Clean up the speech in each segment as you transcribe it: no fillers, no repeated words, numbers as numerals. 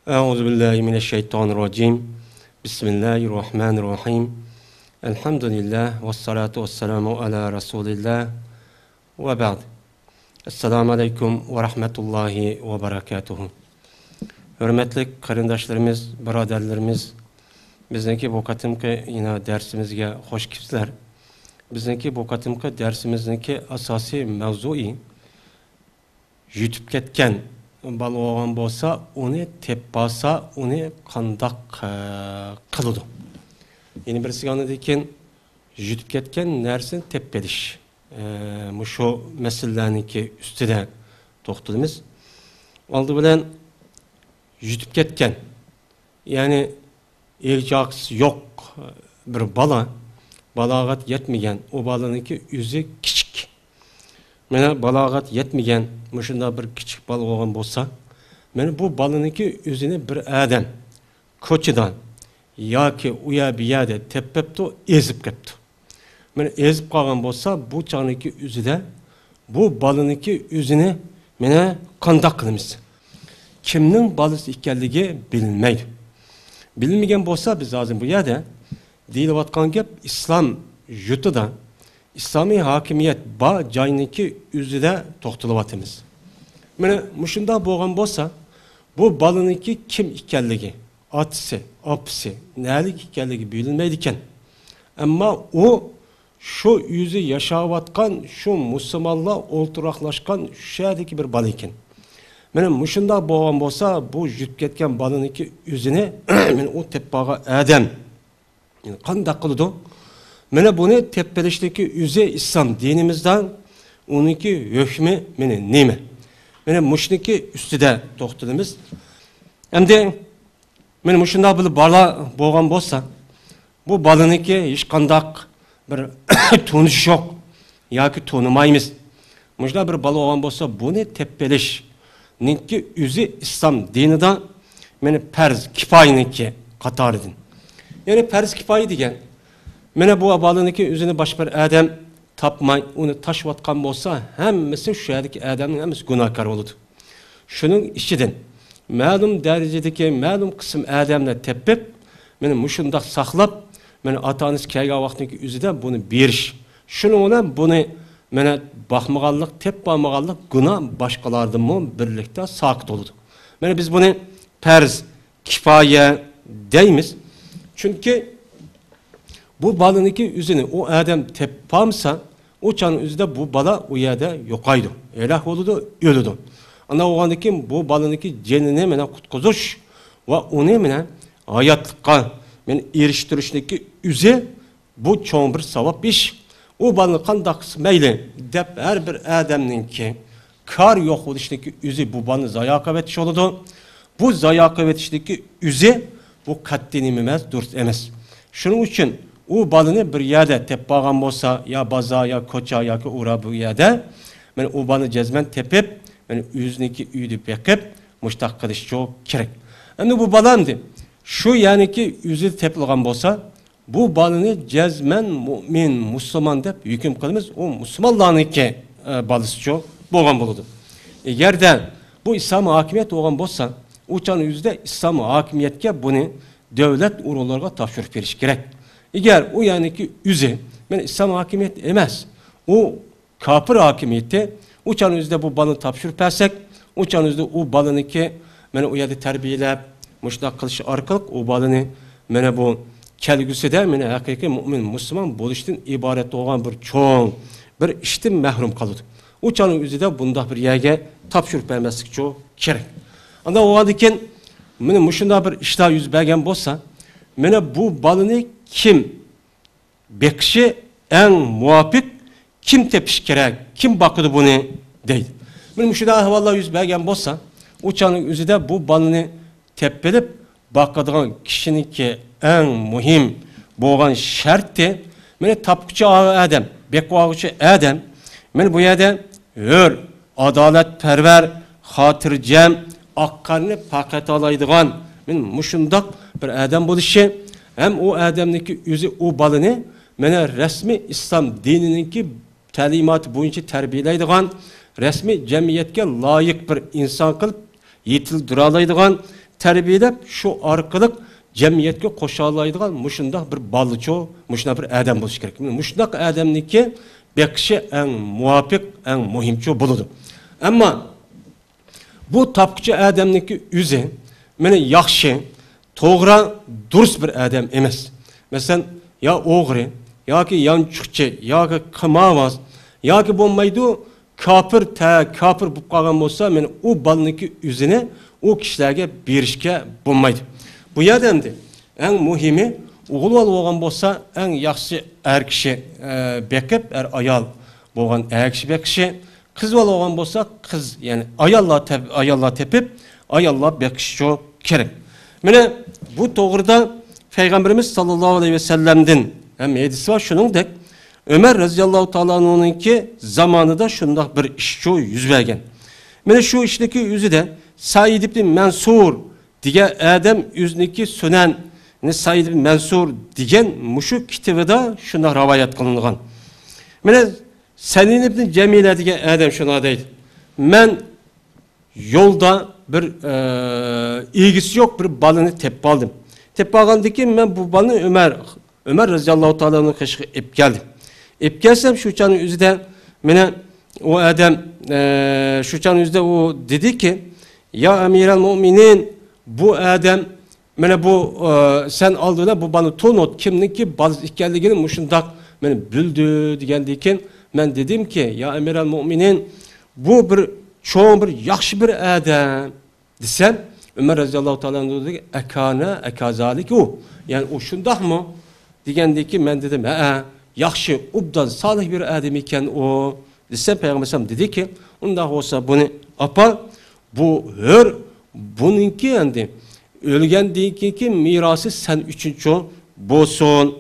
Euzubillahimineşşeytanirracim. Bismillahirrahmanirrahim. Elhamdülillah ve salatu ve selamu ala Resulillah ve ba'd. Esselamu aleyküm ve rahmetullahi ve berekatuhu. Hürmetli karındaşlarımız, biraderlerimiz, bizdeki bu katımki yine dersimizge hoş kimsler. Bizdeki bu katımki dersimizdeki asasi mevzui yutib ketken bal olgan bolsa, onu teppasa, onu kandak kılıdı. Yeni birisi anladıkken yutib ketken nersin teppediş. Şu meselelerinki üstüde toxtalımız. Aldı bilen yutib ketken, yani ilcaqsı yok bir bala, balağat yetmegen, o balanınki yüzü küçük. Mene balağat yetmegen, muşunda bir küçük bal olgan bolsa, mene bu balınınki yüzünü bir adam, koçudan, ya ki uya bir yerde teppepti, ezip kepti. Mene ezip kalgan bolsa, bu çağınınki yüzüde, bu balınınki yüzünü mene kandak kılımız. Kimnin balısı ikerligi bilinmeydi. Bilinmegen bolsa biz lazım bu yerde, deyilip atkan gep İslam yutuda, İslami hakimiyet ba cayınınki yüzüde toxtulup atımız. Mene muşunda boğan bolsa, bu balınınki kim ikerligi, atısı, apısı, nelik ikerligi bilinmeydiken, ama o şu yüzü yaşavatkan, şu Müslümanla olturaklaşkan şuradaki bir bal iken. Mene muşunda boğan bolsa, bu yutib ketken balınınki yüzüne, mene o teppağa adam, kandak kılıdı. Mene bunu teppelişteki yüzü İslam dinimizden, onunki hükmü mene neyme? Mene muşniki üstüde toxtalımız. Hem de mene muşunda bir bala boğan bolsa, bu balınınki hiç kandak bir tonuş yok, ya ki tonumayımız. Muşunda bir bala boğan bolsa, bunu teppeliş, ninki yüzü İslam dinida mene perz kifayiniki katar edin. Yani perz kifayi degen, mene bu balınınki yüzünü baş bir adam tapmay, onu taşıvatkan bolsa, hemmesi şu yerdeki adamın hemmesi günahkar oldu. Şunun işidin, məlum derecedeki məlum kısım adamla teppip, mene muşundak saklap, mene atanız kayga vaxtındaki yüzüde bunu beriş. Şunun ona bunu mene bakmağallık, tep bakmağallık günah başkalardan mı birlikte sakit oldu. Mene biz bunu perz kifaye deyimiz. Çünkü bu balınınki yüzünü o adam teppamsa, o çanın yüzünde bu bala o yerde yokaydı. Elah oldu, ölüdü. Ana oğandaki bu balınınki cenine mene kutkuzuş ve onu mene hayatlıkka mene eriştirişindeki yüzü bu çoğun bir savap iş. O balını kandak meyle dep her bir adamınki kar yok oluşundaki yüzü bu balını zayak etmiş oldu. Bu zayak etişindeki yüzü bu kattinimimiz dürst emez. Şunun için o balını bir yerde teppağan bolsa, ya baza, ya koça, ya ki uğra bu yerde, ben o balını cezmen tepip, ben yüzündeki üydüp yakıp, muştak kılış çok gerek. Hem bu balandı. Şu yani ki yüzü tepilgan bolsa, bu balını cezmen mümin, Müslüman deyip hüküm kılımız, o Müslümanlığın ki balısı çok boğan buludu. Yerden bu İslam hakimiyet olan bolsa, uçan yüzde İslam hakimiyetke bunu devlet uğurlarına tapşırıp veriş gerek. Eğer o yani ki yüzü, ben İslam hakimiyet emez. O kafir hakimiyeti, uçan yüzde bu balını tapşırıp versek, uçan yüzde o balını ki, ben o yerde terbiyelep, muşnak kılışı arkalık, o balını, ben bu kelgüsü de, ben hakiki mümin, Müslüman, buluştun ibaret olan bir çoğun, bir işten mehrum kalıdı. Uçan yüzü de bunda bir yege tapşırıp vermeslik çok gerek. Anda o adıken, mene muşunda bir iştah yüz bergen bolsa, mene bu balını kim bekşi en muafik, kim tepiş gerek, kim bakıdı bunu deydi. Mene muşunda ahvallah yüz bergen bolsa, uçanın yüzü de bu balını teppelip bakıdığın kişinin ki en mühim boğan şertti, mene tapkıcı adam, bekvağıcı adam, mene bu yerde hür, adalet perver, hatırcem, akkarını paket alaydıgan, men muşundak bir adam buluşu, hem o adamdaki yüzü o balını, mene resmi İslam dinininki talimatı boyunca terbiyeleydigan, resmi cemiyetke layık bir insan kılıp yetildirelaydigan, terbiyelep şu arkalık cemiyetke koşalaydıgan muşundaq bir balıço, muşundaq bir adam buluş gerek. Muşundaq adamniki bekişi en muvafiq, en muhimço buludu. Ama bu tapkıcı adamniki yüzü, mene yaxşı, toğra, durus bir adam emes. Mesela ya oğri, ya ki yançıkçı, ya ki kımavaz, ya ki bulmaydı kafir bu qalğan bolsa, men o balniki yüzüne o kişilerge berişke bulmaydı. Bu adamdı. En muhimi, oğul olğan bolsa, en yaxşı er kişi bekip, er ayal bolğan er kişi bekişi, kız olğan bolsa, kız, yani ayalla tepip, ayalla bekişi kerek. Mene bu doğruda Peygamberimiz sallallahu aleyhi ve sellem'den hem hadisi var şunun dek Ömer radıyallahu ta'ala'nınki zamanında şundak bir işçi yüz vergen. Mene şu işteki yüzü de Said ibn Mansur diye Adem yüzneki sönen Said ibn Mansur diyen muşu kitabıda şuna ravayet kılıngan. Mene Senin ibn Cemile diye Adem şuna deydi. Men yolda bir ilgisi yok bir balını tep aldım. Tep algandaki men bu balını Ömer radıyallahu ta'ala'nın kışkı ep geldim. Ep gelsem şu çanın yüzüde mene o adam şu çanın yüzüde o dedi ki ya emiral müminin bu adam mene bu sen aldığına bu bana tonot kimninki bazı ikkelliğinin muşundak mene büldü digendiyken men dedim ki ya emiral müminin bu bir çoğun bir yaxşı bir adam desem Ömer radıyallahu ta'ala'nın dedi ki ekazalik o yani o şundak mı digendeki men dedim yaxşı ubdan salih bir adam iken o desem Peygamber dedi ki ondan olsa bunu apar bu hör bununki yani ölgendeki mirası sen üçüncü bolsun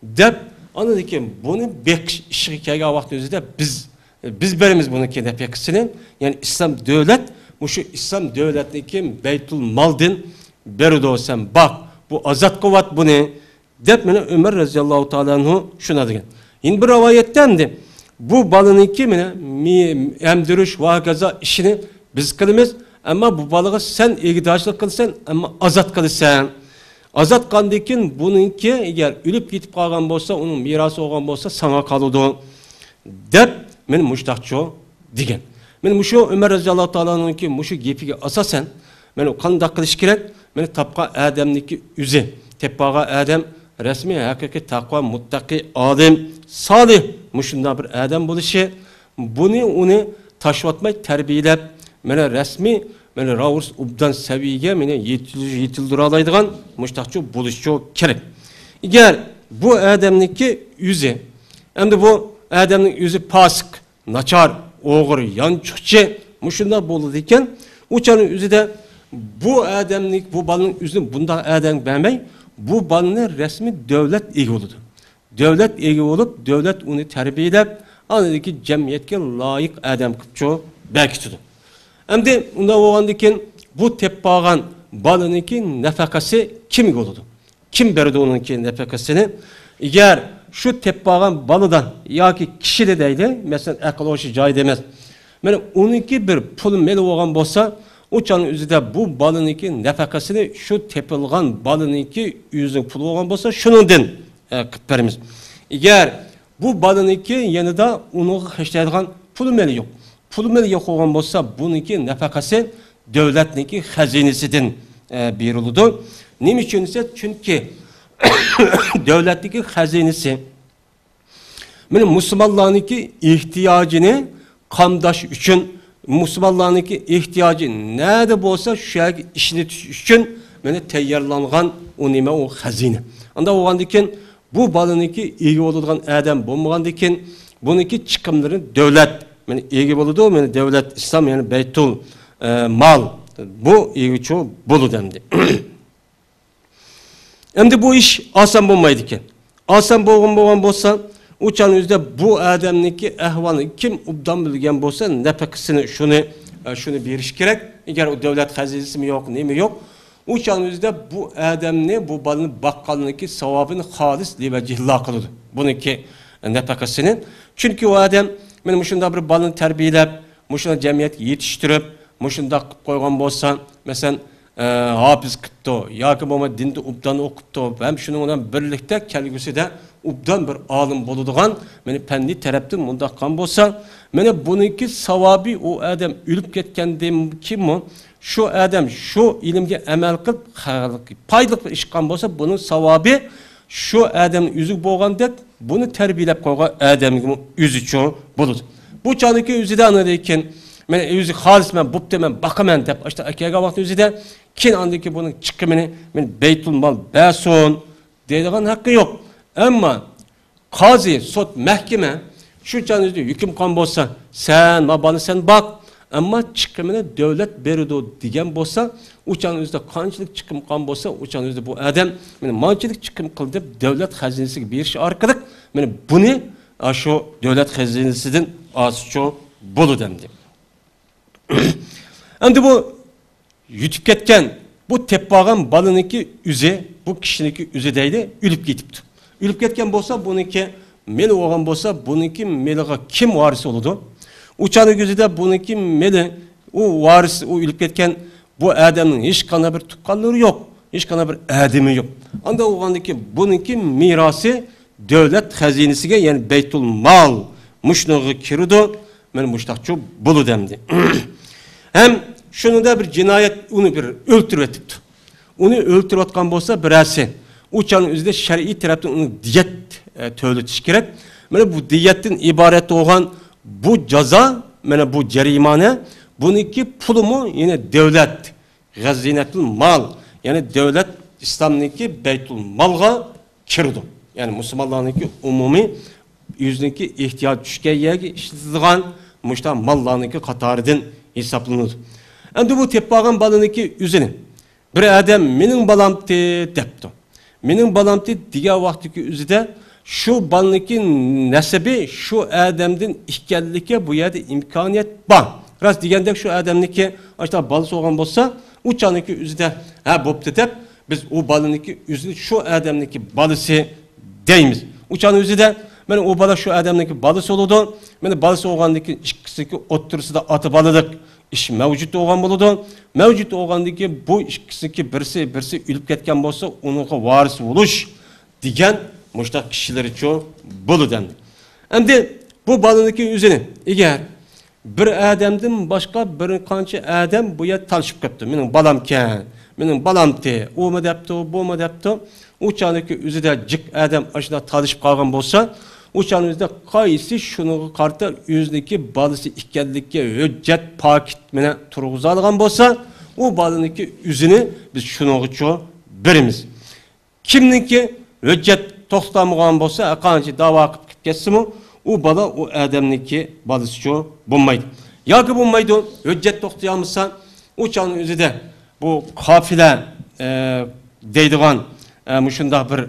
dep anladı ki bunu bek şirkeye vakti özüde biz berimiz bunu ki depekisinin yani İslam devlet bu şu İslam devletindeki Beytul Mal'din berudo sen bak bu azat kuvvet bunu dep mene Ömer radıyallahu ta'ala şuna degan. Yine bir ravayetten de bu balınınki mene emdiriş vakaza işini biz kılımız ama bu balığı sen ilgidaşlık kılsan ama azat kılsan. Azat kandikin bununki eğer ölüp gitip kalgan bolsa onun mirası olgan bolsa sana kalıdı. Dep men muştakçı digen. Men muşu Ömer radıyallahu ta'ala'nınki muşu gepige asasen men o kandak kılış gerek. Men tapqa adamniki üze. Teppaga adam resmi hakiki takva muttaki adam salih muşunda bir adam buluşu. Bunu onu taşvatmay terbiyelep mene resmi mene ravurs ubdan seviyege mene yetildiradaydıgan muştakçı buluşu kerek. Eğer bu adamniki yüze hem de bu adamın yüzü pasık, naçar, oğur, yançıkçı muşunda bolu diken uçanın yüzü de bu adamlık bu balının yüzünü bunda adam beğenmey bu balının resmi devlet iyi oldu. Devlet iyi olup devlet onu terbiyelep anladı ki cemiyetke layık adam kıpçı belki tutu. Hem de onda olan diken bu teppağan balınınki nefakası kim oldu? Kim verdi onunki nefakasını? Eğer şu teppağan balıdan ya ki kişi de değil, mesela ekoloji cahil demez. Yani onunki bir pul meli olan bolsa, uçanın üzerinde bu balınınki nefakasını şu tepilgan balınınki yüzün pulu olan bolsa, şunun den kıtperimiz. Eğer bu balınınki yanında onu heşleydiğin pul meli yok. Pul meli yok olan bolsa, bununki nefakası devletinki hazinesinden bir oludu. Ne için ise? Çünkü devletteki hazinesi Müslümanlarınki ihtiyacını kamdaş için Müslümanlarınki ihtiyacı nerede bolsa şu işletiş için teyyarlangan o hazine. Anda o andikin bu balınınki iyi olduğun adam bulmağandikin bununki çıkımların devlet iyi olduğu devlet İslam yani Beytul Mal bu iyi çoğu bulu demdi. Hem de bu iş asan bulmaydı ki. Asan bulgan bolsa uçan yüzde bu adamniki ehvanı kim ubdan bilgen bolsa nefakısını şunu bir iş gerek. Eğer o devlet hazinesi mi yok ne mi yok. Uçan yüzde bu adamni bu balını bakkalınki savabını halis li vecihillah kılıdı. Bununki nefakısının. Çünkü o adam benim şunda bir balını terbiyelep, muşunda cemiyet yetiştirip, muşunda koygan bolsa mesela hafız qıptı, yoki bo'lmasa dinni obdan o'qibdi, ham shuning bilan birlikda kelgusida obdan bir olim bo'ladigan, meni fanniy tarafdan mundaq qan bo'lsa, mana buniki savobi u odam o'lib ketgandan keyin şu adam şu ilimge amal qilib foydali ish qilgan bo'lsa, buning savobi şu adamning o'zi bo'lgandek, buni tarbiyalab qo'ygan odamga o'zi uchun bo'ladi. Bu chaniki o'zida anadekin men o'zi xolis men bo'ptiman, baqaman deb işte akaga vaqt o'zida keyin andiki buning chiqimini men Beytul Mal bason deydigan haqqi yo'q. Ammo qozi, sud, mahkama shu chanizda hukm qilgan bo'lsa, sen mabani sen baq, ammo chiqimini davlat beradi degan bo'lsa, o'chanizda qanchalik chiqim qilgan bo'lsa, o'chanizda bu odam men manchilik chiqim qildi deb davlat xazinasiga berish orqali men buni shu davlat xazinasidan oshiqcho bo'ladi deb. Endi bu yutib ketgan, bu teppagan baliniki üze, bu kişiniki üze deydi, ölüp ketipti. Ölüp ketken bolsa, buniki meli olgan bolsa, buniki meliga kim varisi oludu? Uçanı gözüde buniki meli, o varisi, o ölüp ketken bu adamın hiç kana bir tukkanları yok. Hiç kana bir adamı yok. Anda olgandaki buniki mirası devlet hazinesine, yani Beytul Mal muşnuğu kiridu, men muştakçı bulu demdi. Hem şunu da bir cinayet, onu bir öldürüp etipti. Onu öldürüp atkan bolsa birisi, uçanın üzerinde şer'i taraftan onu diyet töyletiş gerek. Mene bu diyetin ibaret olan bu ceza, mene bu cerimane, bununki pulumu yine devlet, gazinetul mal, yani devlet İslam'daki Beytul Mal'a kirdi. Yani Müslümanlar'daki umumi yüzdeki ihtiyaç düşken yerge işletilen muşta mallar'daki katarıdın hesaplanır. Endi bu teppagan balıniki üzeni. Bir adam mening balamti depti. Mening balamti diga vaqtiki üzide şu balıniki nesebi şu adamdan ikkenlike bu yerde imkaniyet var. Rast degandek şu adamniki işte balısı olgan bolsa, uçaniki üzide ha bopti dep biz o balıniki üzünü şu adamniki balısı deymiz. Uçan üzide men o bala şu adamniki balısı oludu. Men balısı olgandaki ikkisiki o'ttirsida atı balıdık. İş mevcut olgan buludu. Mevcut olgandaki bu ikisiki birisi ölüp ketken bolsa, onunla varisi oluş digen muştak kişileri çoğu bulu dendi. Endi bu balındaki üzeni, eğer bir adamdan başka bir kançı adam bu yer talışıp kaptı. Benim balamken, benim balamti, o mu depti, bu mu depti. Uçağındaki üzede cik adam aşağıda talışıp kalgan bolsa, uçağınızda kayısı şunu karta yüzdeki balısı ikkenlikке hüccet paketmene turğuza algan bolsa, o balındaki yüzünü biz şunu çoğu birimiz. Kimninki hüccet toxtamıgan bolsa, kançı dava akıp gitkesin mi, o bala o adamninki balısı çoğu bulmaydı. Ya ki bulmaydı, hüccet toxtayamızsa, uçağın yüzüde bu kafile deydiğen muşunda bir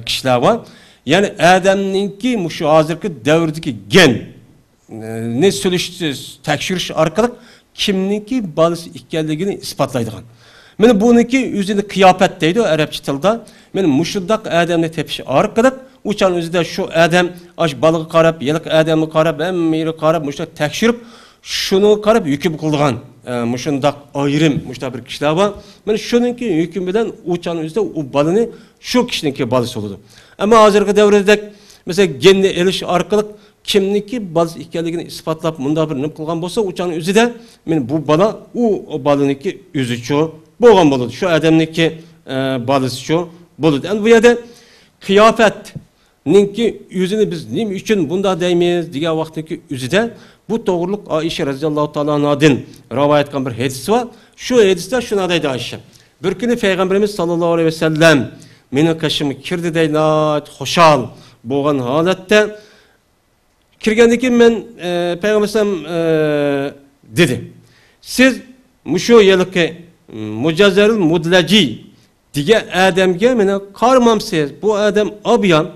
kişiler var. Yani adamninki şu hazırki devrdeki gen ne söyleşsiz tekşiriş arkalık kimninki balısı ikkenligini ispatlaydıgan. Men bununki üzerinde kıyafet deydi o Arapça tilde. Men muşundak adamni tepişi arkalık uçan üzerinde şu adam aş balığı karab, yelik adamı karab, emmiri karab muşta tekşirip şunu karab hüküm kıldıgan. Muşundak ayrım muşta bir kişiler var. Men şununki hükümden uçan üzerinde o balını şu kişininki balısı oldu. Ama hazırki devrede mesela genli eliş arkalık kimniki balısı ikkenligini ispatlap munda bir nim kılgan bolsa uçanın üzü de bu bala o balıniki üzü çoğu boğan boludu. Şu adamniki balısı çoğu boludu. Yani bu yerde kıyafet ninki yüzünü biz nim için bunda deymeyiz diye vaktiki üzü de bu doğruluk Ayşe radıyallahu ta'ala anh'ın rivayet ettiği bir hadisi var. Şu hadiste şuna deydi Ayşe. Bir günü Peygamberimiz sallallahu aleyhi ve sellem mening kaşımı kirdi deylat, hoşal boğan halette kirgendeki men Peygamberim dedi. Siz muşu yılki mucazzeril mudlaci diye adamge mene karmamsiz. Bu adam abiyan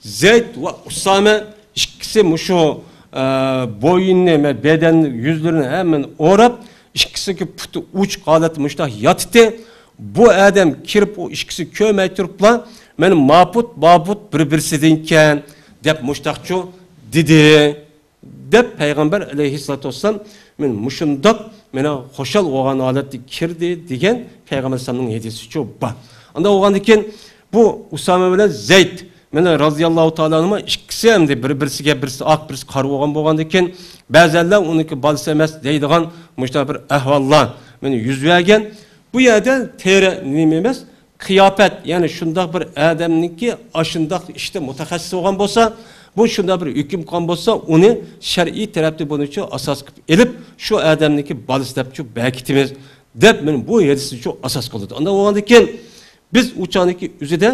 Zeyd ve Usame ikisi muşu boyunlu bedenli yüzlerini hemen orap ikisi ki putu uç kalat muştah yattı. Bu adam kirip o ikisi kömey turupla men mabut bir-birsidinken dep muştakçı dedi. Dep Peygamber aleyhissalatu vesselam men muşundaq mena xoşal olgan holatda kirdi degan Peygamber sallallohu hadisi şu bor. Anda olgandan keyin bu Usama bilan Zayd mena raziyallohu taala anhu ikkisi ham bir-birisiga birisi oq birisi qora bo'lgandan keyin ba'zanlar uniki balsa emas deydigan mushta bir ahvollar meni yuz bergan. Bu yerda teri nima emas, qiyofat, ya'ni shundoq bir odamniki ashundoq ishda mutaxassis bo'lgan bo'lsa, bu shundoq bir hukm qilgan bo'lsa, uni shar'iy tarafda buncha asos qilib elib, shu odamniki balsa deb shu bekitimiz deb men bu hadisni shu asos qildi. Unda bo'lgandan keyin biz uçaniki üzide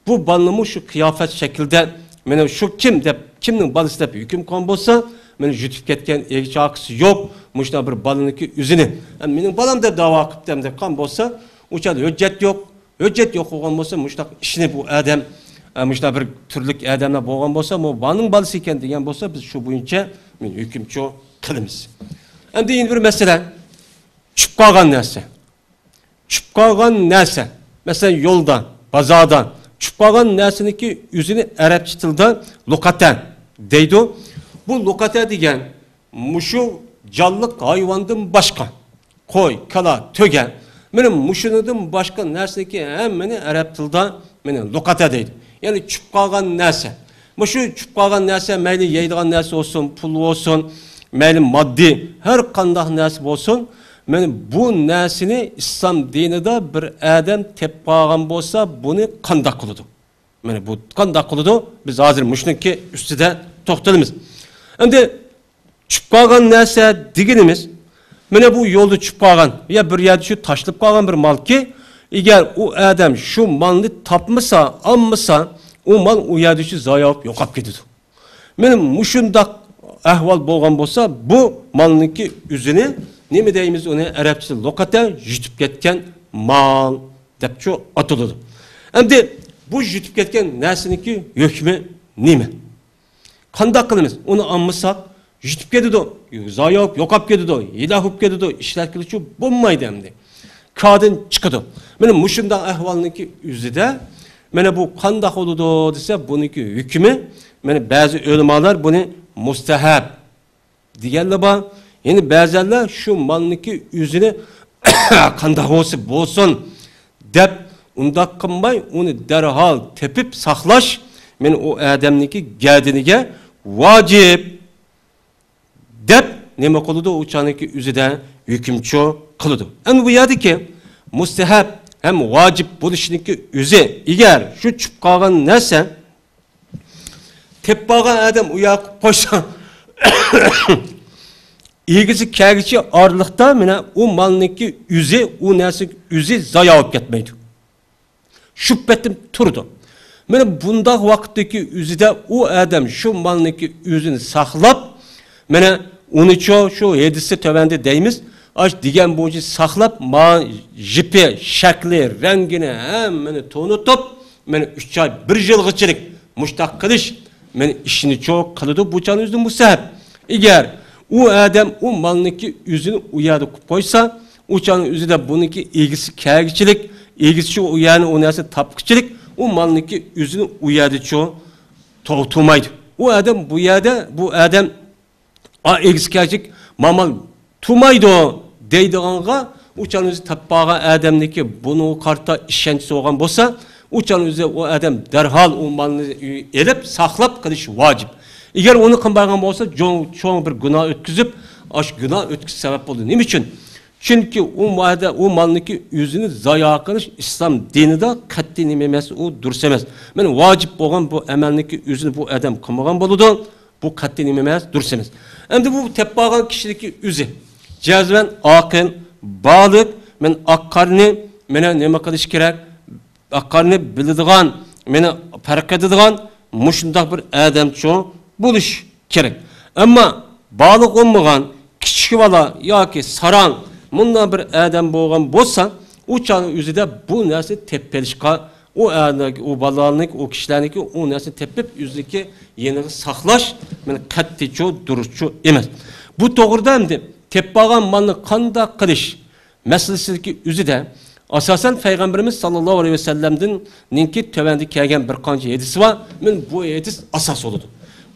bu balımı şu kıyafet şekilde meni şu kim deb kimning balası deb hüküm qilgan bo'lsa, meni yutib ketgan egchaqisi yo'q, mushta bir balıniki üzini. Mening balam deb da'vo qilib deb qilgan bo'lsa, uçada hujjat yo'q bo'lgan bo'lsa, mushta ishni bu odam mushta bir turlik odamlar bo'lgan bo'lsa, bu balning balasi ekan degan bo'lsa, biz shu bo'yicha men hukmchi qilamiz. Endi bir masala tushib qolgan narsa. Mesela yolda, pazarda tushib qolgan narsaniki o'zini arabcha tilda luqata deydi. Bu luqata degan mushu jonliq hayvondan boshqa, qo'y, kala, to'ga, meni mushunidan boshqa narsaniki hammani arab tilda meni luqata deydi. Ya'ni tushib qolgan narsa. Mushu tushib qolgan narsa mayli yeydigan narsa olsun, pul olsun, mayli moddiy har qanday narsa olsun. Men bu narsani İslam dinida bir adam tepqagan bo'lsa, buni qanday qiladi? Mana bu qanday qiladi? Biz hozir mushniki ustida to'xtalamiz. Endi tushib qolgan narsa deganimiz, mana bu yo'lda tushib qolgan, ya bir yerda shu tashlab qolgan bir malki, agar u odam shu malni topmasa, olmasa, u mal u yerda shu zoyoq yo'qolib ketadi. Mana mushundaq ahvol bo'lgan bo'lsa, bu malniki o'zini nima deymiz uni arabcha luqata yutib ketgan mal deb shu atiladi. Endi bu yutib ketgan narsaniki hukmi nima? Qanday qilamiz? Uni olmasak yutib ketadi, zoyoq yo'qolib ketadi, yila bo'lib ketadi, ishlar qilishi bo'lmaydi endi. Kadin chiqadi. Mana mushundaq ahvolniki o'zida mana bu qanday bo'ladi desa, buniki hukmi, mana ba'zi ulamolar buni mustahab deganlar bor. Yani ba'zanlar şu malniki o'zini qanday bo'lsin deb undaq qilmay, uni darhol tepib saqlash men o odamniki gadiniga vojib deb nima qiladi, o'chaniki o'zida hukmchi qiladi. Endi bu yerdagi mustahab ham vojib bo'lishniki o'zi, agar shu tushib qolgan narsa tepib qolgan odam u yoqqa qo'ysa İlgisi kâgiçi ağırlıkta mene o malniki yüzü, o nersi yüzü zaya olup ketmeydi. Şüphetim turdu. Mene bunda vakitteki yüzüde o adam şu malniki yüzünü saklap, mene onu şu hedisi tövende deyimiz, aç digen boyunca saklap, ma jipi, şekli, rengini hemen tonutup, mene 3 ay, 1 yıl geçirik, muştak kılış, mene işini çok kılıdı, bu canı yüzünü musahip. Eğer o adam o malniki yüzünü uyarı koysa, uçanın yüzü de bununki ilgisi kâgiçilik, ilgisi şu uyanı o neyse tapkıçılık, o malniki yüzünü uyarı çoğu tuğmaydı. O adam bu yerde, bu adam ilgisi kâgiçilik, mamal tuğmaydı o deydiğinga, uçanın yüzü tapbağa adamniki bunu karta işençisi olan bolsa, uçanın yüzü o adam derhal o malını elip, saklap kılış vacip. Eğer onu kımbaygan olsa, çoğun bir günah ötküzüp, aş günah ötküsü sebep oldu. Neyim için? Çünkü o malniki yüzünü zaya kılış, İslam dinide katli nimemesi, o dursemez. Yani vacip olan bu emelniki yüzünü bu adam kımbaygan boludu, bu katli nimemesi dursemez. Hem de bu tepbağın kişideki yüzü, cezven, akın, balık, men akkarını, mene neme kılış gerek, akkarını bildiğin, mene fark edidiğin, muşundak bir adam çoğu, buluş gerek. Ama balık olmayan küçük bala ya ki saran bundan bir adam boğan bolsa uçanın yüzüde bu narsa tepelişka o balığınki o kişilerninki o narsa tepip yüzdeki yeni saklaş men kattiço duruşçu emas. Bu doğruda endi tepbagan malını qanday qilish meselesindeki yüzüde asasen Peygamberimiz sallallahu aleyhi ve sellem'den ninki tövende kelgen bir qancha hadisi var. Men bu hadis asas oldu.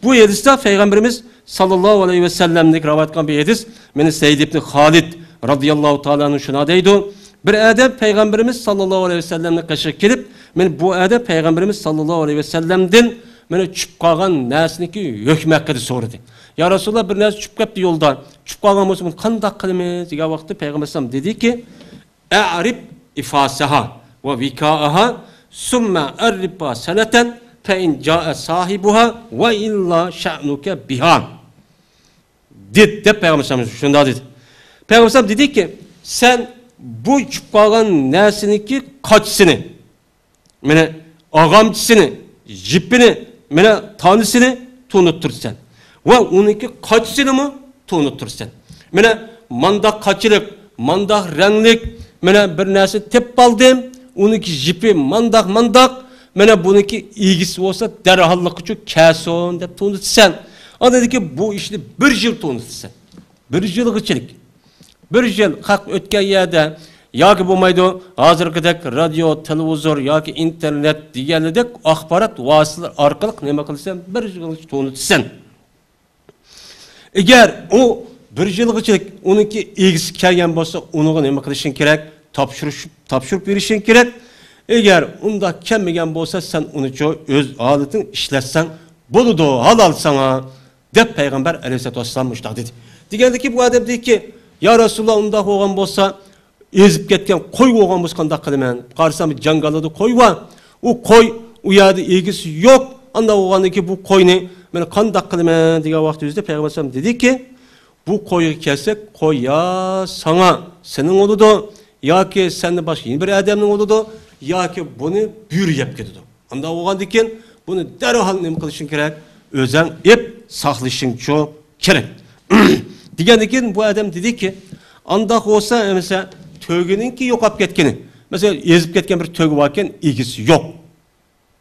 Bu hadiste Peygamberimiz sallallahu aleyhi ve sellemlik ravatkan bir hadis. Meni Seyyid ibn Halid radıyallahu ta'ala'nın şuna deydi. Bir adem Peygamberimiz sallallahu aleyhi ve sellemle kaşık gelip, men bu adem Peygamberimiz sallallahu aleyhi ve sellem'den meni çüp kalgan nesniki hükmekkedi sorudu. Ya Resulullah bir nes çüp kaptı yoldan. Çüp kalgan olsa bunu kandak kılımız? Diye vakti Peygamber sallam dedi ki, e'rib ifasaha ve vikaaha summa erriba seneten fe in ca'e sahibuha ve illa şa'nuke biha. Dedi Peygamber sallam şunda dedi. Peygamber sallam dedi ki, sen bu çüp kalgan nesniki kaçsını, mene ağamcısını, jipini, mene tanısını tunuttursan. Ve onunki kaçsını mı tunuttursan. Mene mandak kaçılık, mandak renklik, mene bir nesi tep aldım, onunki jipi mandak, mene bununki ilgisi olsa derhallık için keson de tunutsan. O dedi ki bu işini bir yıl tunutsan. Bir yıl geçilik. Bir yıl hak ötken yerde, ya ki bulmaydı, hazırkıdek radyo, televizor, ya ki internet diğerledek akbarat vasıtalar arkalık ne kılırsan bir yıl tunutsan. Eğer o bir yıl geçilik, onunki ilgisi kelgen olsa, onu ne kılışın gerek, tapşırıp verişin gerek. Eğer onda kelmegen olsa, sen onu öz aletini işletsen, buludu, halal sana, de Peygamber aleyhissalatü vesselam müştak dedi. Diğerdi ki bu adam dedi ki, ya Resulullah onda oğan olsa, ezip ketken koy oğan olsa kandak kılımen, karşısam cangaladı koy var. O koy, uyadı ilgisi yok. Anda oğandı ki bu koy ne? Ben kandak kılımen diye vakti yüzde Peygamber sallam dedi ki, bu koyu kessek koy ya sana, senin oludu, ya ki senin başka yeni bir adamın oludu, ya ki bunu büyür yap gidiyordu. Anda oğandı ki, bunu derhal ne kılışın gerek, özen ip saklışın çok gerek. Diğerindeki bu adam dedi ki, andak olsa mesela tövgenin ki yok ap ketkeni. Mesela ezip ketken bir tövge varken ilgisi yok.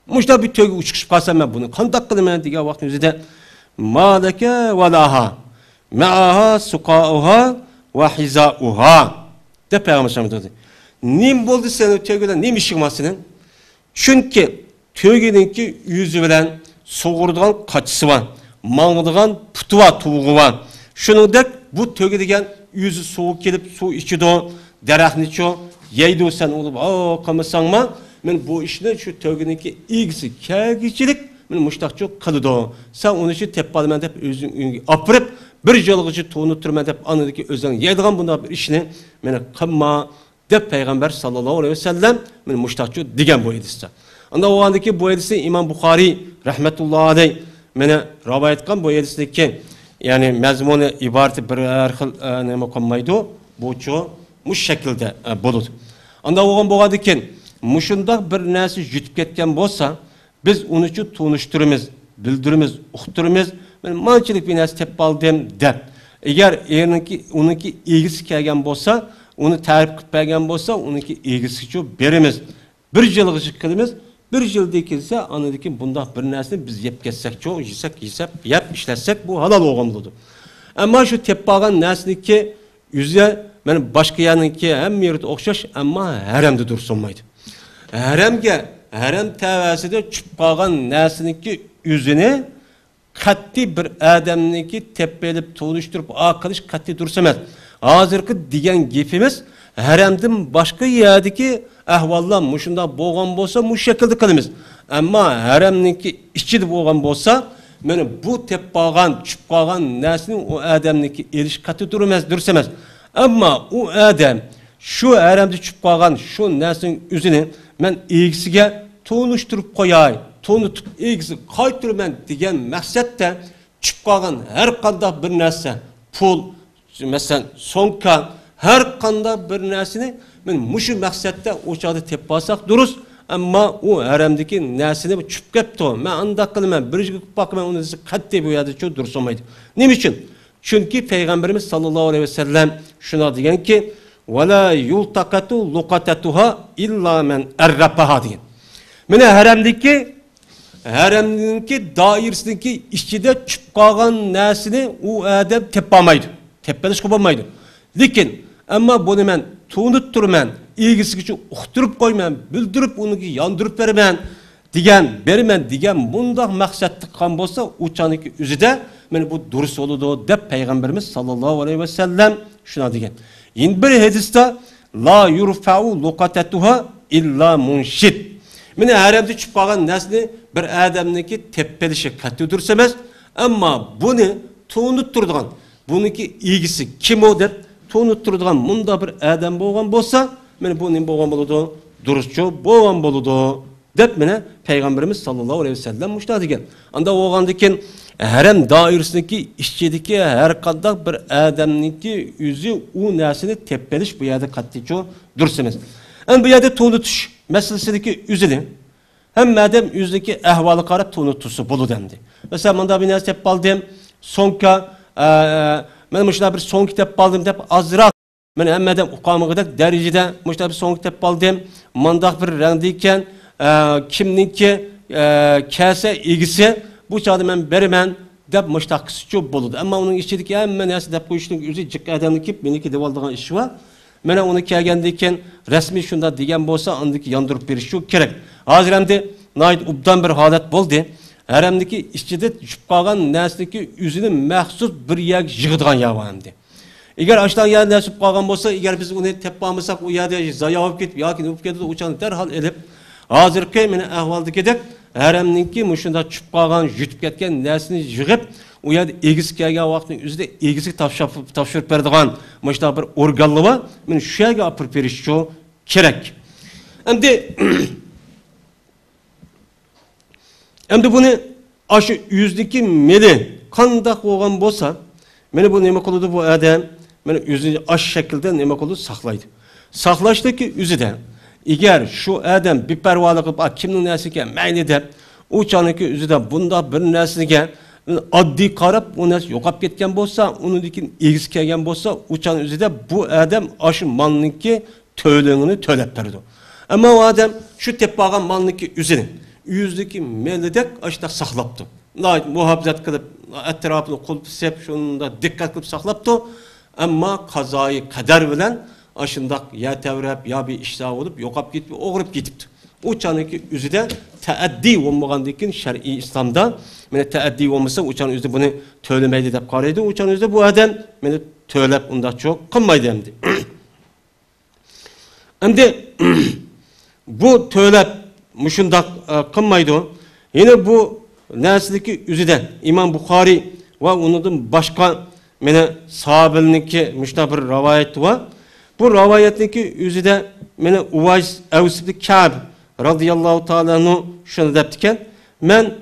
Muşta bir tövge uçuşup kalsam ben bunu kandak kılım diye vaktimizde maleke ve laha ma'aha sukauha ve hizauha de Peygamber sallallahu aleyhi ve sellem dedi. Nim boldu senin tövgeden nim işin var senin? Çünkü tövgenin ki yüzü bilen soğurduğun kaçısı var. Mağdığın putu var, tuğu var. Şunu dek bu töge degen yüzü soğuk gelip su içi de derahni ço yeydi sen olup o kamasan mı? Men bu işine şu tögeninki ilgisi kâgicilik men muştak çok kalıdı. Sen onu için teppalımen dep özün apırıp bir yılgıcı tuğunu türmen dep anıdaki özden yeydiğen bunda bir işini men kımma dep Peygamber sallallahu aleyhi ve sellem men muştak çok digen bu edisi. Anda o andaki bu edisi İmam Bukhari rahmetullahi aleyh mene rivayet etken bu edisindeki yani mezmunu ibareti bir arxil neme konmaydı, bu çoğu muş şekilde bulur. Anda oğan boğadı ki, muşunda bir nesi jütüp ketken bolsa, biz onu için tunuşturumuz, bildirimiz, uqturumuz, ben mançilik bir nesi tep aldım der. Eğer onunki ilgisi kelgen bolsa, onu tarif kıtpegen bolsa, onunki ilgisi için berimiz. Bir yılgı çıkılımız, bir yıl dikilse anladık bunda bir nesne biz yap kessek çoğu yesek yap işletsek bu halal olmalıdır. Ama şu teppagan nesne ki yüze benim başka yanınki hem yerde okşaş ama haremde dursunmaydı. Harem tevasıda çıppagan nesne ki yüzüne katli bir adamniki teppelip tuğuşturup akılış katli dursamaz. Hazırki diyen gifimiz haremden başka yerdeki ahvallar muşunda boğan bolsa muş şekilde kılımız. Ama haremninki içi boğan bolsa yani bu teppagan, çıppagan nesinin o adamninki ilişkati dursamaz. Ama o adam şu haremde çıppagan şu nesinin yüzünü ben ilgisiga tuğunuşturup koyay, tuğunutup ilgisi kaytırmen diyen maksatla çıppagan her kanda bir nese pul, mesela sonka her kanda bir nesini men muşu maksatda o çağda teppasak duruz ama o haremdeki nesini çüp kepti o. Men anda kılım bir bakım onu katte bu yerde çok dursamaydı. Ne için? Çünkü Peygamberimiz sallallahu aleyhi ve sellem şuna diyen ki وَلَا يُلْتَقَتُ لُقَتَتُهَا اِلَّا مَنْ اَرَّبَهَا diyen. Men haremdeki dairesindeki işçide çüp kalgan nesini o adam teppamaydı. Teppeliş kubamaydı. Lakin ama bunu men tuğunutturmen, ilgisi için uqturup koyman, bildirip onu yandırıp vermen, degan, berimen degan bundaq maqsadni qilgan bo'lsa, uçaniki üzüde men bu durus oludu deb Peygamberimiz sallallahu aleyhi ve sellem şuna degan. Yine bir hadiste la yurfa'u luqatatuha illa munshid. Mine haremde çıkıp kalan nesli bir adamniki teppelişi katı dursamaz, ama bunu tuğunutturduğun, bununki ilgisi kim o der, tuğunutturduğun munda bir adam boğan bolsa, mene bunun boğan boludu, durusçu boğan boludu, dep mene Peygamberimiz sallallahu aleyhi ve sellem muşta degen. Anda oğandikin harem dairesindeki işçideki her kadar bir adamniki yüzü o nesini teppeliş bu yerde katlıço dursamaz. En bu yerde tuğunutuş meselesindeki üzülü, hem madem yüzdeki ehvalı karab tuğunutusu bolu dendi. Mesela bunda bir nes tep aldım, sonka, ben müşna bir son kitap aldım dep azrak, ben hem madem ukamıgıdak derecede müşna bir son kitap aldım, mandak bir rengdeyken, kimninki kese ilgisi, bu çağda ben berimen dep müşna kısıcı boludu. Ama onun işçideki hem nes dep bu işin yüzü cık adamını kip, benimki devaldığın iş var. Mene onu kelgendeyken resmi şunda degen bolsa andaki yandırıp berişi gerek. Hazır hem nayit ubdan bir halet boldu. Haremdeki işçide düşüp kalgan nesdeki yüzünü mahsus bir yak yığıdığan yağı hemdi. Eğer açtan yer nesip kalgan bolsa, eğer biz onu teppamısak o yerde zaya olup gitip, yakin olup gitip uçanı derhal edip, hazır ki mene ahvaldı gidip, haremdeki muşunda düşüp kalgan, yütüp ketken nesini yığıp, o yerde egisi kelgen vaxtın üzerinde egisi tavşırıp verdiğen muşta bir organlı var. Men şu yerge apır perişçi gerek. Hem de bunu aşı yüzdeki meli kandak olan bolsa, meni bu neme koludu bu adam, meni yüzünü aşı şekilde neme koludu saklaydı. Saklaştaki yüzüde, eğer şu adam bir pervalı kılıp, kimnin nesike meyli der, uçanıki yüzüde bunda bir nesike addi qarab o narsa yo'qolib ketgan bo'lsa, unikin egisi kelgan bo'lsa, uçan üzerinde bu adam aşı malniki to'lingini to'lab berdi. Ama o adam şu teppagan malniki üzerine yüzdeki melidek aşıda saklaptı. Muhafazat kılıp etrafını kulup sep şununda dikkat kılıp saklaptı. Ama kazayı kader bilen aşındak ya tevrep ya bir iştah olup yo'qolib ketip o'g'rib ketipti. Uçanıki üzerinde teaddi olmagandikin şer'i İslam'da mene teaddi olmasa uçan üzde bunu söylemeydi dep qaraydı. Uçan üzde bu adam mene söylep unda çok qılmaydı emdi. Emdi bu söylep muşundak qılmaydı. Yine bu nesildeki üzde İmam Bukhari ve onun başka mene sahabelinki müşta bir rivayeti var. Bu rivayetindeki üzde mene Uvays Evs ibn Ka'b radıyallahu ta'ala'nı şunu deptiken, men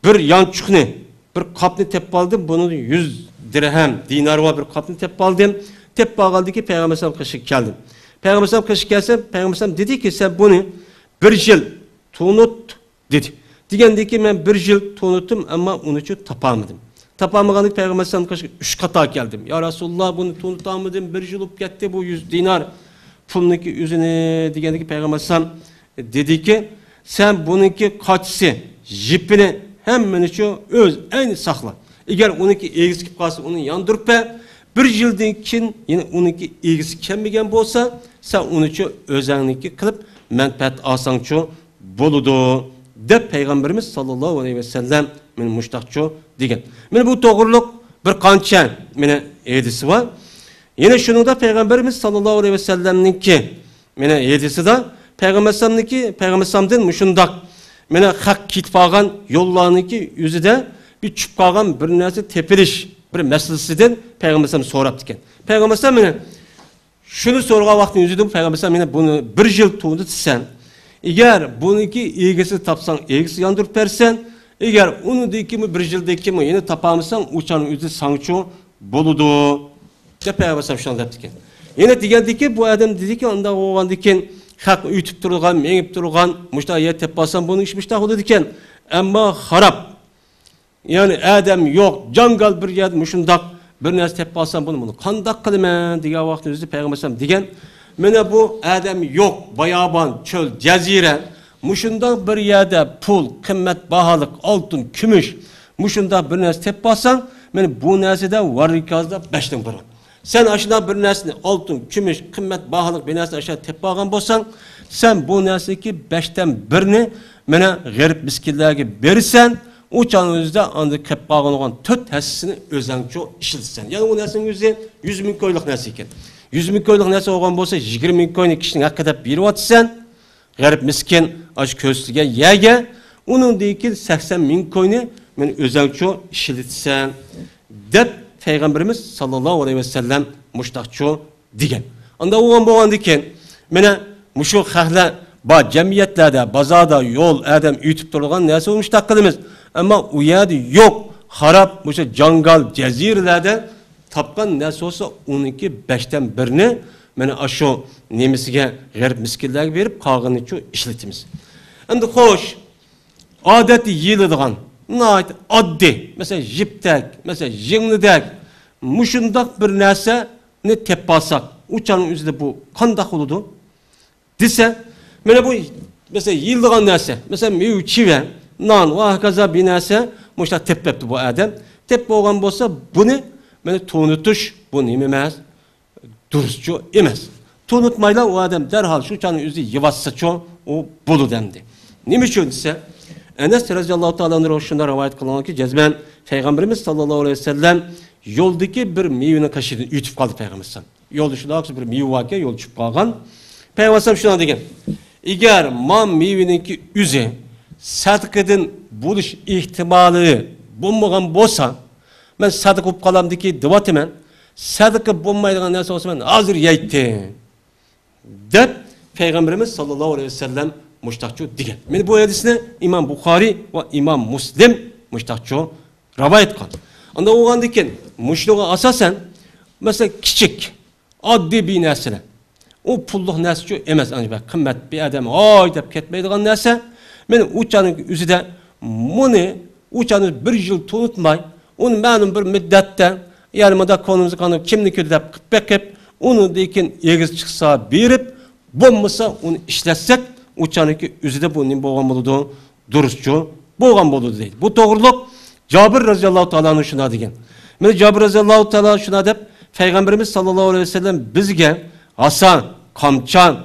bir yançukni, bir kapni tep aldım, bunun 100 dirhem, dinar var bir kapni tep aldım. Tep bağladı ki Peygamber sallam kışık geldim. Peygamber sallam kışık gelse, Peygamber sallam dedi ki sen bunu bir yıl tunut dedi. Digendi ki ben bir yıl tunuttum ama onu için tapamadım. Tapamadık Peygamber sallam kışık 3 kata geldim. Ya Resulullah bunu tunutamadım, bir yıl olup gitti bu 100 dinar. Pulunki yüzüne digendi ki Peygamber sallam dedi ki sen bununki kaçsı, jipini hemen için öz aynı sakla. Eğer onunki egisi kalsa onu yandırıp bir yıldan kin yine onunki egisi kemmigen bolsa sen onu için özenlikli kılıp menfaat alsanço boludu. De Peygamberimiz sallallahu aleyhi ve sellem men muştakço degen. Men bu doğruluk bir kança mene edisi var. Yine şunu da Peygamberimiz sallallahu aleyhi ve sellem'ninki mene edisi de Peygamber sallam'dan muşundak mene hak kitpagan yollarınki yüzüde bir çüp kalgan bir nerse tepeliş bir meselesinden Peygamber sallam sorap diken. Peygamber sallam mene şunu sorga vaktin yüzüde Peygamber sallam mene bunu bir yıl tuğdu sen. Eğer bununki ilgisi tapsan, ilgisi yandırıp versen, eğer onu dikimi bir yıldaki mi yine tapamısan uçanın yüzü sanço boludu. De Peygamber sallam şunu deptiken. Yine digendi ki bu adam dedi ki onda oğlan diken hak ütüp durulgan, mengip durulgan, muşta yer teppasan bunu işmişta oldu diken. Ama harap. Yani adam yok, cangal bir yer muşundak bir nerse teppasan bunu kandak kılımen diye vaktin yüzü Peygamber sallam digen. Mene bu adam yok, bayaban, çöl, cezire, muşunda bir yerde pul, kıymet, bahalık, altın, kümüş, muşunda bir nerse teppasan, mene bu nerse de varikazda 5'ten biri. Sen aşağıdan bir nesne altın, kümüş, kıymet, bahalık bir nesne aşağı teppagan bolsan, sen bu nesneki 5'ten birini Mene garip miskinlerge verirsen, uçanın özde andı kepqağın olan 4 həssisini özəngço işletsen. Yani o nəsinin özü 100 min koyluk nəsi eken. 100 min koyluk nəsi olğan bolsa 20 min koyunu kişinin hakkadap biri atsan, garip miskin aç köstüge yege, onun deyikil 80 min koyunu men özəngço işletsen. Dep Peygamberimiz sallallahu aleyhi ve sellem muştaqço digen. Anda oğan boğan diken, mene muşu xahla ba cemiyetlerde, bazada, yol, adam ütüp durulgan nesi olmuş takkılımız. Ama uyad yok, harap, muşu cangal, cezirlerde tapkan nesi olsa 12-5'ten birini mene aşo nemisige garip miskillerge verip kağını ço işletimiz. Anda hoş, adeti yılıdığan, nait addi, mesela jiptek, mesela jinglidek, muşundak bir nese ne teppasak, uçanın üzerinde bu kandak oludu. Dise, mene bu mesela yıldığan nese, mesela meyu çive, nan, vahkaza bir nese, muşta teppepti bu adam. Teppe olan bolsa bunu, mene tunutuş, bunu imemez, duruşçu imez. Tunutmayla o adam derhal şu uçanın üzerinde yıvatsa ço, o bulu demdi. Neymiş öyleyse? Enes radıyallahu ta'ala'nın roşunda rivayet kılınan ki cezmen Peygamberimiz sallallahu aleyhi ve sellem yoldaki bir meyvenin kaşığını ütüp kaldı Peygamberimiz. Yolda şurada bir meyve varken yol çıkıp kalgan. Peygamberimiz şuna degen. Eğer man meyveninki üzü sadıkıdın buluş ihtimali bulmagan bolsa ben sadık olup kalamdı ki dıvat hemen sadıkı bulmaydıgan neyse olsa ben hazır yeytti. Dep Peygamberimiz sallallahu aleyhi ve sellem muştaqço digen. Men bu hadisini İmam Bukhari ve İmam Muslim muştaqço rivayet kıldı. Onda oğan diken muşluğa asasen mesela küçük addi bir nesile. O pulluk nesço emez ancak kıymet bir adam ay dep ketmeydiğin nese. Men uçanın üzüde bunu uçanı bir yıl tunutmay. Onu benim bir müddetten yarımda konumuzu kanıp kimlik dep kıpbekip onu diken egiz çıksa birip bombasa onu işletsek uçanıki üzüde bunun boğan buludu, duruşçu boğan buludu değil. Bu doğruluk Cabir radıyallahu ta'ala'nın şuna degen. Men Cabir radıyallahu ta'ala şuna dep Peygamberimiz sallallahu aleyhi ve sellem bizge Hasan, Kamçan,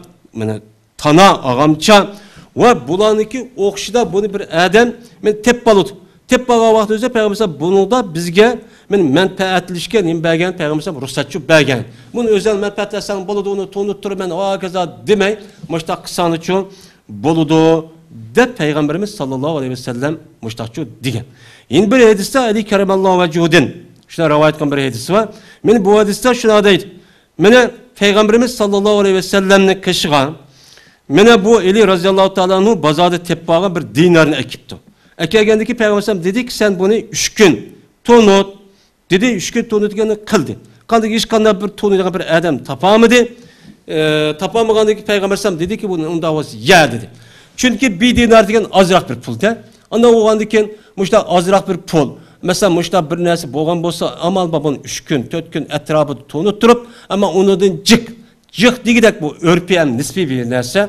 Tana, Ağamçan ve bulanıki okşuda bunu bir adam men teppalut. Teppaga vakti özde Peygamberimiz bunu da bizge menfaatlişken inbergen Peygamberimiz ruhsatçı bergen. Bunu özel menfaatlersen buluduğunu tunuttur men o kaza demey. Muştak kısanı ço buludu de Peygamberimiz sallallahu aleyhi ve sellem muştakçı digen. Yine bir hadiste Ali keremallahu vecudin. Şuna rivayet kan bir hadisi var. Men bu hadiste şuna deydi. Mene Peygamberimiz sallallahu aleyhi ve sellem'ne kışığa mene bu Ali razıyallahu ta'ala'nın bazada teppağa bir dinarını ekipti. Ekegendeki Peygamberimiz dedi ki sen bunu 3 gün tunut. Dedi 3 gün tunutganı kıldı. Kandı hiç kanda bir tunutgan bir adam tapamadı. Tapamagandaki Peygamberimiz dedi ki bunun davası ya dedi. Çünkü bir dinar degen azırak bir pul de. Anda oğan deken muşta azırak bir pul. Mesela muşta bir nesi boğan bolsa amal babın 3 gün 4 gün etrafı tunutturup ama onundan cık digidek bu örpiyem nispi bir nesi.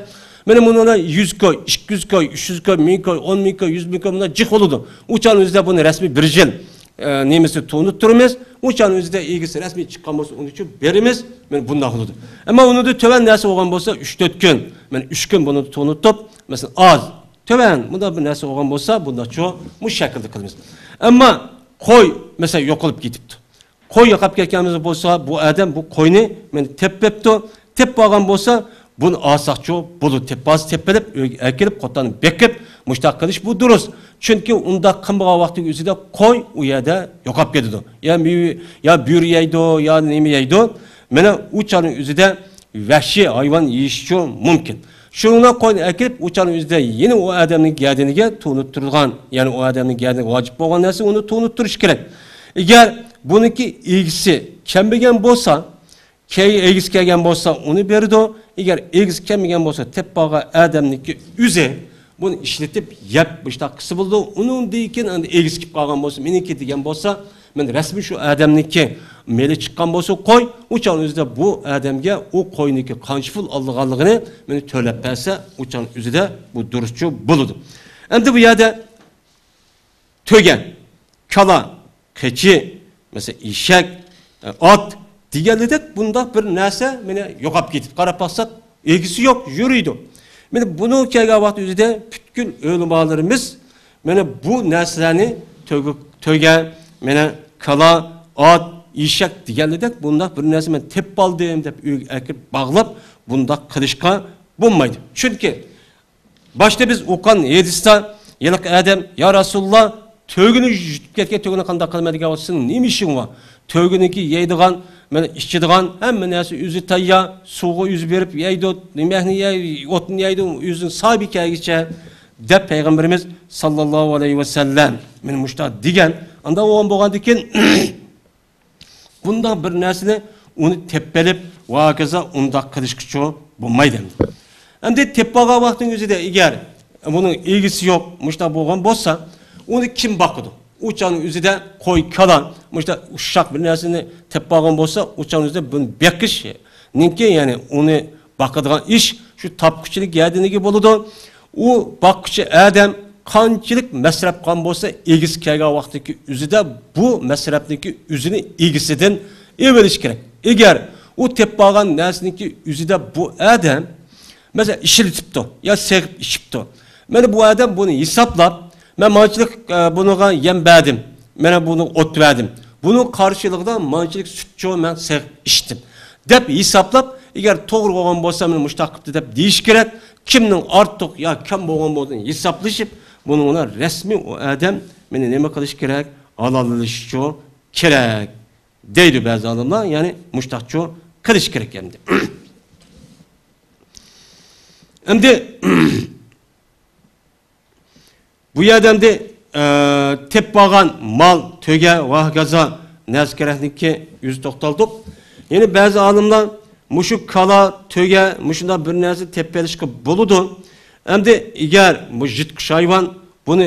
Benim onuna 100 koy, 200 koy, 300 koy, 1000 koy, 10 bin koy, 100 bin koy bunlar cık oludu. Uçağın üzerinde bunu resmi bir jil nemesi tunutturumuz. Uçağın üzerinde ilgisi resmi çıkan bolsa onun için verimiz. Ben bundan oludu. Ama onu da töven nesi olgan bolsa 3-4 gün. Ben 3 gün bunu tunuttup mesela az. Töven bunda bir nesi olgan bolsa bunda çoğu bu şekilde kılımız. Ama koy mesela yok olup gidipti. Koy yakap gelkenimiz bolsa bu adam bu koyunu ben teppepti. Tepp bağan bolsa bunu asakçı bulu teppaz teppelip erkelip kotanı bekip muştak kılış bu duruz. Çünkü onda kımbağa vakti üzerinde koy uyada yokap gidiyordu. Ya büyür yeydo ya nemi yeydo. Mene uçanın üzerinde vahşi hayvan yiyişçi mümkün. Şuna koyun erkelip uçanın üzerinde yeni o adamın geldiğine tunutturulgan yani o adamın geldiğine vacip olan nesi onu tunutturuş gerek. Eğer bununki ilgisi kembegen bolsa key egiz kelgen bolsa onu berdo. Eğer egiz kelmegen bolsa teppağa adamniki üze bunu işletip yap muştak kısı buldu. Onun deyken egiz kip kalgan bolsa meniki degen bolsa men resmi şu adamniki meli çıkan bolsa koy uçağın üzerinde bu adamga o koyniki kançful allıganlığını meni tölepp berse uçağın üzerinde bu duruşçu buludu. Endi bu yerde tögen, kala, keçi, mesela işek, at diğerledek bunda bir nese mene yokap gidip karap baksak ilgisi yok yürüydü. Mene bunu kelga vakti üzerinde bütün ölümalarımız mana bu narsalarni to'yga mana kala, at, eshak deganlardek bunda bir narsa men tepib oldim deb uyga akib bog'lab bunda qilishga bo'lmaydi. Chunki başta biz o'qigan hadisda yiliq adam ya Rasululloh to'ygini yutib ketgan to'ygini qanday qilmaydigan bo'lsin, nima ishing bor? To'yginiki yeydigan, mana ichadigan hamma narsa o'zi tayyor, suvga yuz berib yeydi, nimani yeydi, o'tni yeydi, o'zini sabikagicha deb payg'ambarimiz sallallohu alayhi va sallam men mushta degan. Anda o'g'an bo'lgandikin bunda bir narsani uni teppelib va kaza unda qilishga bo'lmaydi. Endi teppaga vaqtning o'zida agar buning ilgisi yo'q, mushta bo'lgan bo'lsa, uni kim boqadi? Uçağın üzerinde koy kalan, işte uşak bir nersini tepağın bolsa, uçağın üzerinde bunu bekiş, ninki yani onu bakıdığın iş, şu tapkıçılık geldiğini gibi buludu. O bakıcı adam kançılık mesrep kan bolsa, ilgisi kelgen vaktiki üzerinde bu mesrepteki üzerine ilgisinden evveliş gerek. Eğer o tepağın nersiniki üzerinde bu adam, mesela işiltipti ya serip işipti. Yani bu adam bunu hesaplap, ben mancılık bunu yem verdim. Ben bunu ot verdim. Bunun karşılığında mancılık sütçü ben serp içtim. Dep hesaplap, eğer doğru olan bolsa men müştakipti dep deyiş gerek. Kimnin artık ya kim olan olduğunu hesaplaşıp bunun ona resmi o adam meni neme kılış gerek? Alalılışçı gerek. Deydi bazı adamlar yani müştakçı kılış gerek hem de. Hem de bu yerden de teppagan mal, töge, vahgaza neskereklikki yüz toktaldık. Yani bazı alımlar muşu kala, töge, muşunda bir neresi teppelişki buludu. Hem de eğer bu jitkiş hayvan bunu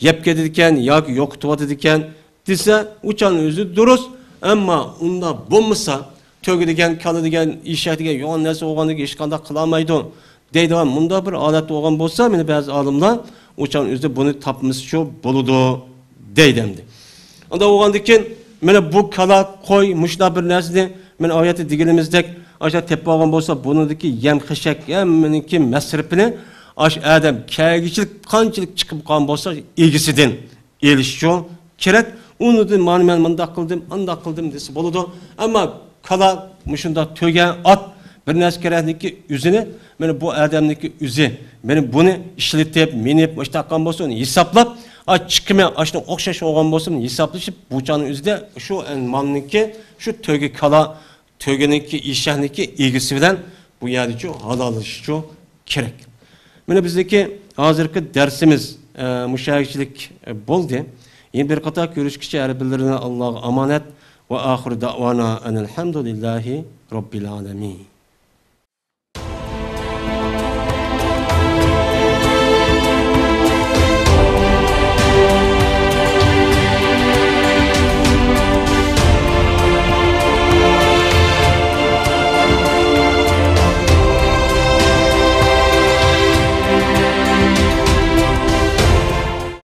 yep kedidiken, yok tuvatidiken dese uçan özü duruz. Ama onda bulmasa töge diken, kala diken, işe diken, yoğun neresi oğanı işkanda kılamaydı. Deydi var, bunda bir adet oğan bolsa, beni bazı alımlar uçağın üzerinde bunu tapmışçı buludu deydemdi. Onda oğandikin, beni bu kala koy, muşda bir nesli, beni ayeti digilimizdek, aşağı tepe oğan bolsa, bunundaki yem xişek, yeminiki mesripini, aşağı adam, kaygiçilik, kançilik çıkıp kalan bolsa, ilgisinden ilişçi kerek. Onu da ben manda kıldım desi buludu. Ama kala, muşunda töge, at, bir neskereklik yüzünü, beni bu adamdaki yüzü, beni bunu işletip, minip, işte akkan bolsun, hesaplap, çıkıma, aşına okşaş olgan bolsun, hesaplaşıp, bu canın yüzde, şu malınki, şu töge kala, tögeninki, işyahniki ilgisi bilen, bu yadici halalışçı gerek. Beni bizdeki hazırki dersimiz, müşahitçilik boldu. Yeni bir kata görüşküçe erbillerine Allah'a emanet ve ahir da'vana enelhamdülillahi Rabbil alemin.